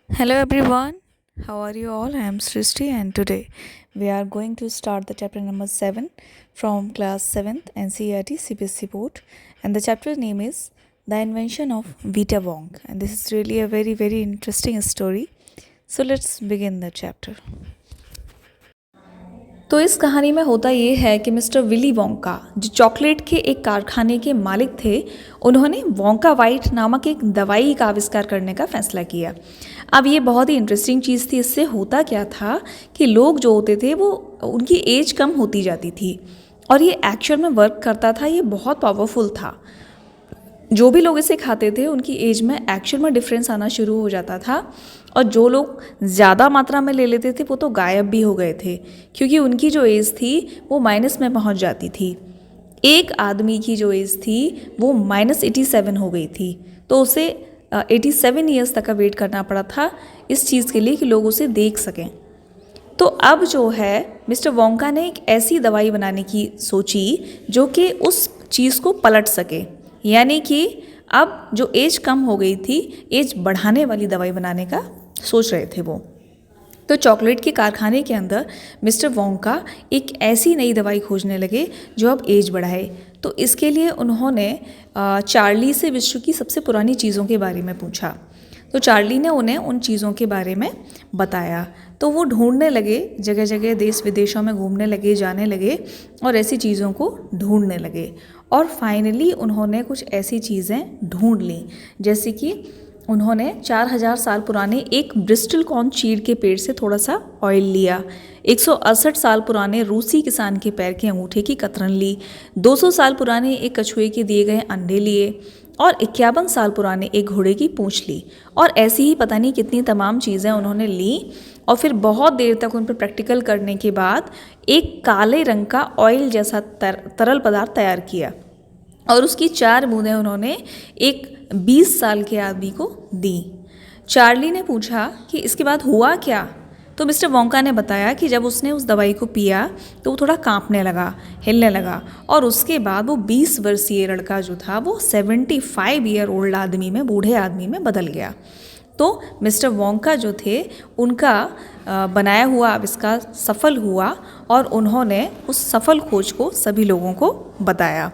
Hello everyone, how are you all? I am Srishti and today we are going to start the chapter number 7 from class 7th NCERT CBSE board, and the chapter name is The Invention of Vita Wong, and this is really a very interesting story. So let's begin the chapter. तो इस कहानी में होता ये है कि mister Willy Wonka जो chocolate के एक कारखाने के मालिक थे, उन्होंने वोंका वाइट नामक एक दवाई का आविष्कार करने का फैसला किया। अब ये बहुत ही इंटरेस्टिंग चीज़ थी। इससे होता क्या था कि लोग जो होते थे वो उनकी एज कम होती जाती थी और ये एक्चुअल में वर्क करता था। ये बहुत पावरफुल था। जो भी लोग इसे खाते थे उनकी एज में एक्चुअल में डिफरेंस आना शुरू हो जाता था और जो लोग ज़्यादा मात्रा में ले लेते थे वो तो गायब भी हो गए थे, क्योंकि उनकी जो एज थी वो माइनस में पहुंच जाती थी। एक आदमी की जो एज थी वो -87 हो गई थी, तो उसे 87 ईयर्स तक का वेट करना पड़ा था इस चीज़ के लिए कि लोग उसे देख सकें। तो अब जो है मिस्टर वोंका ने एक ऐसी दवाई बनाने की सोची जो कि उस चीज़ को पलट सके, यानी कि अब जो एज कम हो गई थी, एज बढ़ाने वाली दवाई बनाने का सोच रहे थे वो। तो चॉकलेट के कारखाने के अंदर मिस्टर वोंका एक ऐसी नई दवाई खोजने लगे जो अब एज बढ़ाए। तो इसके लिए उन्होंने चार्ली से विश्व की सबसे पुरानी चीज़ों के बारे में पूछा। तो चार्ली ने उन्हें उन चीज़ों के बारे में बताया। तो वो ढूंढने लगे, जगह जगह देश विदेशों में घूमने लगे, जाने लगे और ऐसी चीज़ों को ढूंढने लगे और फाइनली उन्होंने कुछ ऐसी चीज़ें ढूंढ ली, जैसे कि उन्होंने 4000 साल पुराने एक ब्रिस्टल कॉर्न चीड़ के पेड़ से थोड़ा सा ऑयल लिया, 168 साल पुराने रूसी किसान के पैर के अंगूठे की कतरन ली, 200 साल पुराने एक कछुए के दिए गए अंडे लिए और 51 साल पुराने एक घोड़े की पूंछ ली। और ऐसी ही पता नहीं कितनी तमाम चीज़ें उन्होंने ली और फिर बहुत देर तक उन पर प्रैक्टिकल करने के बाद एक काले रंग का ऑयल जैसा तरल पदार्थ तैयार किया और उसकी 4 बूंदें उन्होंने एक 20 साल के आदमी को दी। चार्ली ने पूछा कि इसके बाद हुआ क्या? तो मिस्टर वोंका ने बताया कि जब उसने उस दवाई को पिया तो वो थोड़ा कांपने लगा, हिलने लगा और उसके बाद वो 20 वर्षीय लड़का जो था वो 75 ईयर ओल्ड आदमी में, बूढ़े आदमी में बदल गया। तो मिस्टर वोंका जो थे उनका बनाया हुआ आविष्कार सफल हुआ और उन्होंने उस सफल खोज को सभी लोगों को बताया।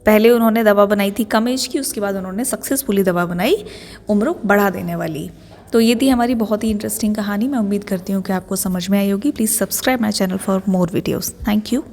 पहले उन्होंने दवा बनाई थी कम एज की, उसके बाद उन्होंने सक्सेसफुली दवा बनाई उम्र बढ़ा देने वाली। तो ये थी हमारी बहुत ही इंटरेस्टिंग कहानी। मैं उम्मीद करती हूँ कि आपको समझ में आई होगी। Please subscribe my channel for more videos. Thank you.